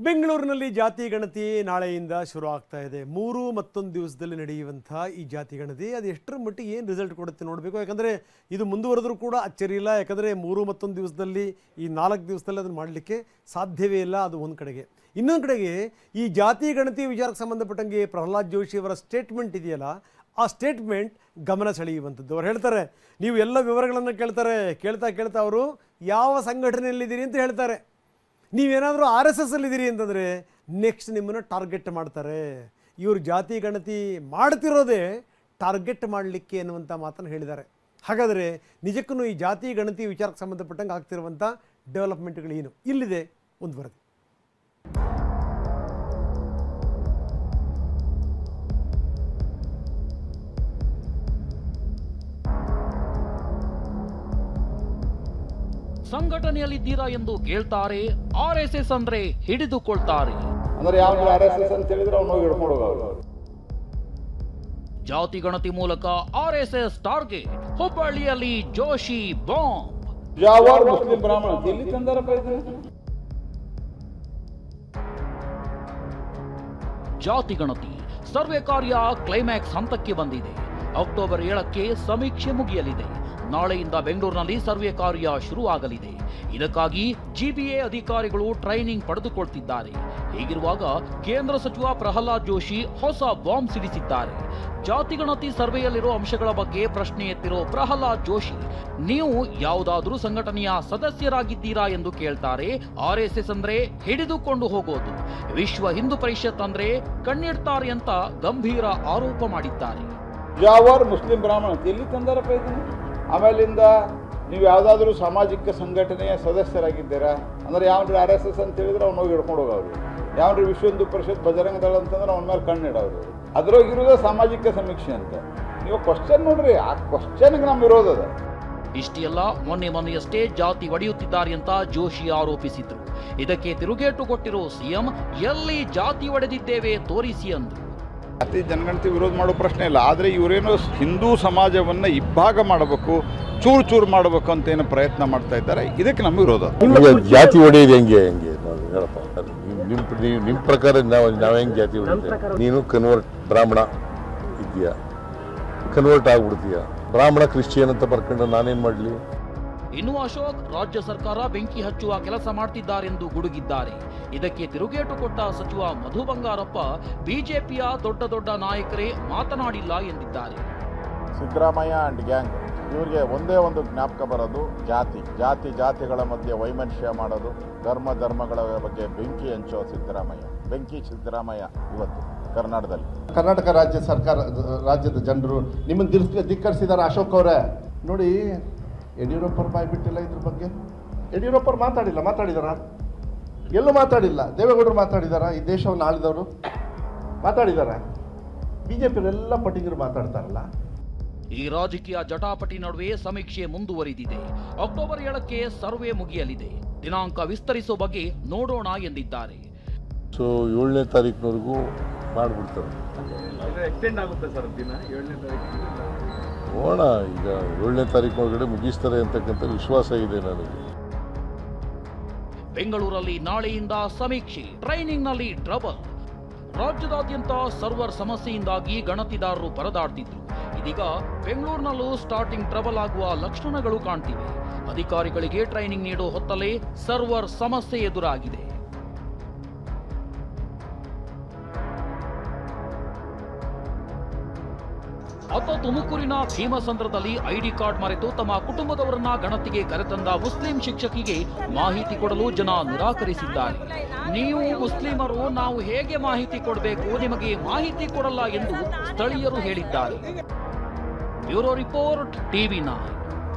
ಬೆಂಗಳೂರಿನಲ್ಲಿ ಜಾತಿ ಗಣತಿ ನಾಳೆಯಿಂದ ಶುರು ಆಗ್ತಾ ಇದೆ. 3 ಮತ್ತೊಂದು ದಿವಸದಲ್ಲಿ ನಡೆಯುವಂತ ಈ ಜಾತಿ ಗಣತಿ ಅದು ಎಷ್ಟರ ಮಟ್ಟಿಗೆ ಏನು ರಿಸಲ್ಟ್ ಕೊಡುತ್ತೆ ನೋಡಬೇಕು. ಯಾಕಂದರೆ ಇದು ಮುಂದುವರೆದರೂ ಕೂಡ ಅಚ್ಚರಿ ಇಲ್ಲ. ಯಾಕಂದರೆ 3 ಮತ್ತೊಂದು ದಿವಸದಲ್ಲಿ ಈ 4 ದಿವಸದಲ್ಲಿ ಅದನ್ನು ಮಾಡಲಿಕ್ಕೆ ಸಾಧ್ಯವೇ ಇಲ್ಲ. ಅದು ಒಂದು ಕಡೆಗೆ. ಇನ್ನೊಂದು ಕಡೆಗೆ ಈ ಜಾತಿ ಗಣತಿ ವಿಚಾರಕ್ಕೆ ಸಂಬಂಧಪಟ್ಟಂಗೆ ಪ್ರಹ್ಲಾದ್ ಜೋಶಿ ಅವರ ಸ್ಟೇಟ್ಮೆಂಟ್ ಇದೆಯಲ್ಲ, ಆ ಸ್ಟೇಟ್ಮೆಂಟ್ ಗಮನ ಸೆಳೆಯುವಂಥದ್ದು. ಅವ್ರು ಹೇಳ್ತಾರೆ, ನೀವು ಎಲ್ಲ ವಿವರಗಳನ್ನು ಕೇಳ್ತಾ ಅವರು ಯಾವ ಸಂಘಟನೆಯಲ್ಲಿದ್ದೀರಿ ಅಂತ ಹೇಳ್ತಾರೆ. ನೀವೇನಾದರೂ RSS ಅಲ್ಲಿದ್ದೀರಿ ಅಂತಂದರೆ ನೆಕ್ಸ್ಟ್ ನಿಮ್ಮನ್ನು ಟಾರ್ಗೆಟ್ ಮಾಡ್ತಾರೆ. ಇವರು ಜಾತಿ ಗಣತಿ ಮಾಡ್ತಿರೋದೇ ಟಾರ್ಗೆಟ್ ಮಾಡಲಿಕ್ಕೆ ಅನ್ನುವಂಥ ಮಾತನ್ನು ಹೇಳಿದ್ದಾರೆ. ಹಾಗಾದರೆ ನಿಜಕ್ಕೂ ಈ ಜಾತಿ ಗಣತಿ ವಿಚಾರಕ್ಕೆ ಸಂಬಂಧಪಟ್ಟಂಗೆ ಆಗ್ತಿರುವಂಥ ಡೆವಲಪ್ಮೆಂಟ್ಗಳೇನು? ಇಲ್ಲಿದೆ ಒಂದು ವರದಿ. ಸಂಘಟನೆಯಲ್ಲಿದ್ದೀರಾ ಎಂದು ಕೇಳ್ತಾರೆ. RSS ಅಂದ್ರೆ ಹಿಡಿದುಕೊಳ್ತಾರೆ. ಅಂದ್ರೆ ಯಾವ RSS ಅಂತ ಹೇಳಿದ್ರೆ ಅವನು ಹಿಡ್ಕೊಂಡು ಹೋಗೋರು. ಜಾತಿ ಗಣತಿ ಮೂಲಕ RSS ಟಾರ್ಗೆಟ್. ಹುಬ್ಬಳ್ಳಿಯಲ್ಲಿ ಜೋಶಿ ಬಾಂಬ್. ಜಾವಾರ್ ಮುಸ್ಲಿಂ ಬ್ರಾಹ್ಮಣ ಎಲ್ಲಿ ತಂದಾರಪ್ಪ ಇದು? ಜಾತಿ ಗಣತಿ ಸರ್ವೆ ಕಾರ್ಯ ಕ್ಲೈಮ್ಯಾಕ್ಸ್ ಹಂತಕ್ಕೆ ಬಂದಿದೆ. ಅಕ್ಟೋಬರ್ 7ಕ್ಕೆ ಸಮೀಕ್ಷೆ ಮುಗಿಯಲಿದೆ. ನಾಳೆಯಿಂದ ಬೆಂಗಳೂರಿನಲ್ಲಿ ಸರ್ವೆ ಕಾರ್ಯ ಶುರುವಾಗಲಿದೆ. ಇದಕ್ಕಾಗಿ GBA ಅಧಿಕಾರಿಗಳು ಟ್ರೈನಿಂಗ್ ಪಡೆದುಕೊಳ್ತಿದ್ದಾರೆ. ಹೀಗಿರುವಾಗ ಕೇಂದ್ರ ಸಚಿವ ಪ್ರಹ್ಲಾದ್ ಜೋಶಿ ಹೊಸ ಬಾಂಬ್ ಸಿಡಿಸಿದ್ದಾರೆ. ಜಾತಿ ಗಣತಿ ಸರ್ವೆಯಲ್ಲಿರೋ ಅಂಶಗಳ ಬಗ್ಗೆ ಪ್ರಶ್ನೆ ಎತ್ತಿರೋ ಪ್ರಹ್ಲಾದ್ ಜೋಶಿ, ನೀವು ಯಾವುದಾದ್ರೂ ಸಂಘಟನೆಯ ಸದಸ್ಯರಾಗಿದ್ದೀರಾ ಎಂದು ಕೇಳ್ತಾರೆ. RSS ಅಂದ್ರೆ ಹಿಡಿದುಕೊಂಡು ಹೋಗೋದು, ವಿಶ್ವ ಹಿಂದೂ ಪರಿಷತ್ ಅಂದ್ರೆ ಕಣ್ಣಿಡ್ತಾರೆ ಅಂತ ಗಂಭೀರ ಆರೋಪ ಮಾಡಿದ್ದಾರೆ. ಜಾವಾರ್ ಮುಸ್ಲಿಂ ಬ್ರಾಹ್ಮಣ ಎಲ್ಲಿ ತಂದಾರಪ್ಪ ಇದನ್ನು? ಆಮೇಲಿಂದ ನೀವು ಯಾವುದಾದ್ರೂ ಸಾಮಾಜಿಕ ಸಂಘಟನೆಯ ಸದಸ್ಯರಾಗಿದ್ದೀರಾ ಅಂದ್ರೆ ಯಾವ್ರಿ RSS ಅಂತ ಹೇಳಿದ್ರೆ ಅವ್ನು ಹೋಗಿ ಹಿಡ್ಕೊಂಡು ಹೋಗೋರು. ಯಾವ್ರಿ ವಿಶ್ವ ಹಿಂದೂ ಪರಿಷತ್ ಬಜರಂಗ ದಳ ಅಂತಂದ್ರೆ ಅವನ ಮೇಲೆ ಕಣ್ಣಿಡೋರು. ಅದ್ರಾಗಿರೋದೇ ಸಾಮಾಜಿಕ ಸಮೀಕ್ಷೆ ಅಂತ. ನೀವು ಕ್ವಶನ್ ನೋಡ್ರಿ, ಆ ಕ್ವಶನ್ಗೆ ನಮ್ಮ ವಿರೋಧ ಅದ. ಇಷ್ಟೆಲ್ಲ ಮೊನ್ನೆಯಷ್ಟೇ ಜಾತಿ ಒಡೆಯುತ್ತಿದ್ದಾರೆ ಅಂತ ಜೋಶಿ ಆರೋಪಿಸಿದ್ರು. ಇದಕ್ಕೆ ತಿರುಗೇಟು ಕೊಟ್ಟಿರೋ CM, ಎಲ್ಲಿ ಜಾತಿ ಒಡೆದಿದ್ದೇವೆ ತೋರಿಸಿ ಅಂದ್ರು. ಜಾತಿ ಜನಗಣತಿ ವಿರೋಧ ಮಾಡೋ ಪ್ರಶ್ನೆ ಇಲ್ಲ, ಆದರೆ ಇವರೇನು ಹಿಂದೂ ಸಮಾಜವನ್ನು ಇಬ್ಬಾಗ ಮಾಡಬೇಕು, ಚೂರು ಮಾಡಬೇಕು ಅಂತ ಏನು ಪ್ರಯತ್ನ ಮಾಡ್ತಾ ಇದ್ದಾರೆ. ಇದಕ್ಕೆ ನಮ್ಮ ವಿರೋಧ. ಜಾತಿ ಹೊಡೆಯೋದು ಹೆಂಗೆ ಹೇಳಪ್ಪ, ನಿಮ್ಮ ಪ್ರಕಾರ ನಾವು ಹೆಂಗೆ ಜಾತಿ ಹೊಡೆಯುತ್ತೆ? ನೀನು ಕನ್ವರ್ಟ್ ಬ್ರಾಹ್ಮಣ ಇದೆಯಾ, ಕನ್ವರ್ಟ್ ಆಗ್ಬಿಡ್ತೀಯ, ಬ್ರಾಹ್ಮಣ ಕ್ರಿಶ್ಚಿಯನ್ ಅಂತ ಬರ್ಕೊಂಡು ನಾನೇನು ಮಾಡಲಿ? ಇನ್ನು ಅಶೋಕ್, ರಾಜ್ಯ ಸರ್ಕಾರ ಬೆಂಕಿ ಹಚ್ಚುವ ಕೆಲಸ ಮಾಡ್ತಿದ್ದಾರೆಂದು ಗುಡುಗಿದ್ದಾರೆ. ಇದಕ್ಕೆ ತಿರುಗೇಟು ಕೊಟ್ಟ ಸಚಿವ ಮಧು ಬಂಗಾರಪ್ಪ, ಬಿಜೆಪಿಯ ದೊಡ್ಡ ನಾಯಕರೇ ಮಾತನಾಡಿಲ್ಲ ಎಂದಿದ್ದಾರೆ. ಸಿದ್ದರಾಮಯ್ಯ ಅಂಡ್ ಗ್ಯಾಂಗ್ ಇವರಿಗೆ ಒಂದೇ ಒಂದು ಜ್ಞಾಪಕ ಬರೋದು ಜಾತಿಗಳ ಮಧ್ಯೆ ವೈಮನಸ್ಯ ಮಾಡೋದು, ಧರ್ಮಗಳ ಬಗ್ಗೆ ಬೆಂಕಿ ಹಂಚೋ ಸಿದ್ದರಾಮಯ್ಯ ಇವತ್ತು ಕರ್ನಾಟಕದಲ್ಲಿ. ಕರ್ನಾಟಕ ರಾಜ್ಯ ಸರ್ಕಾರ, ರಾಜ್ಯದ ಜನರು ನಿಮ್ಮನ್ನು ಧಿಕ್ಕರಿಸಿದ್ದಾರೆ. ಅಶೋಕ್ ಅವರೇ ನೋಡಿ, ಯಡಿಯೂರಪ್ಪರು ಬಾಯ್ಬಿಟ್ಟಿಲ್ಲ ಇದ್ರ ಬಗ್ಗೆ. ಯಡಿಯೂರಪ್ಪರು ಮಾತಾಡಿದಾರ? ಎಲ್ಲೂ ಮಾತಾಡಿಲ್ಲ. ದೇವೇಗೌಡರು ಮಾತಾಡಿದಾರ? ಈ ದೇಶವನ್ನು ಆಳಿದವರು ಮಾತಾಡಿದಾರ? ಬಿಜೆಪಿಯವರೆಲ್ಲ ಪಟ್ಟಿಗರು ಮಾತಾಡ್ತಾರಲ್ಲ. ಈ ರಾಜಕೀಯ ಜಟಾಪಟಿ ನಡುವೆ ಸಮೀಕ್ಷೆ ಮುಂದುವರಿದಿದೆ. ಅಕ್ಟೋಬರ್ 7ಕ್ಕೆ ಸರ್ವೆ ಮುಗಿಯಲಿದೆ. ದಿನಾಂಕ ವಿಸ್ತರಿಸೋ ಬಗ್ಗೆ ನೋಡೋಣ ಎಂದಿದ್ದಾರೆ. ಸೊ 7ನೇ ತಾರೀಕಿನವರೆಗೂ ಮಾಡಿಬಿಡ್ತಾರೆ. ಎಕ್ಸ್ಟೆಂಡ್ ಆಗುತ್ತೆ ಸರ್ ದಿನ 7ನೇ ತಾರೀಕು. ನೋಡೋಣ, ಈಗ 7ನೇ ತಾರೀಕಿನೊಳಗಡೆ ಮುಗಿಸ್ತಾರೆ ಅಂತಕ್ಕಂಥ ವಿಶ್ವಾಸ ಇದೆ ನನಗೆ. ಬೆಂಗಳೂರಲ್ಲಿ ನಾಳೆಯಿಂದ ಸಮೀಕ್ಷೆ, ಟ್ರೈನಿಂಗ್ನಲ್ಲಿ ಟ್ರಬಲ್. ರಾಜ್ಯದಾದ್ಯಂತ ಸರ್ವರ್ ಸಮಸ್ಯೆಯಿಂದಾಗಿ ಗಣತಿದಾರರು ಪರದಾಡ್ತಿದ್ರು. ಇದೀಗ ಬೆಂಗಳೂರಿನಲ್ಲೂ ಸ್ಟಾರ್ಟಿಂಗ್ ಟ್ರಬಲ್ ಆಗುವ ಲಕ್ಷಣಗಳು ಕಾಣ್ತಿವೆ. ಅಧಿಕಾರಿಗಳಿಗೆ ಟ್ರೈನಿಂಗ್ ನೀಡೋ ಹೊತ್ತಲ್ಲೇ ಸರ್ವರ್ ಸಮಸ್ಯೆ ಎದುರಾಗಿದೆ. ತುಮಕೂರಿನ ಭೀಮಸಂದ್ರದಲ್ಲಿ ID ಕಾರ್ಡ್ ಮರೆತು ತಮ್ಮ ಕುಟುಂಬದವರನ್ನ ಗಣತಿಗೆ ಕರೆತಂದ ಮುಸ್ಲಿಂ ಶಿಕ್ಷಕಿಗೆ ಮಾಹಿತಿ ಕೊಡಲು ಜನ ನಿರಾಕರಿಸಿದ್ದಾರೆ. ನೀವು ಮುಸ್ಲಿಮರು, ನಾವು ಹೇಗೆ ಮಾಹಿತಿ ಕೊಡಬೇಕು, ನಿಮಗೆ ಮಾಹಿತಿ ಕೊಡಲ್ಲ ಎಂದು ಸ್ಥಳೀಯರು ಹೇಳಿದ್ದಾರೆ. Bureau report, TV9.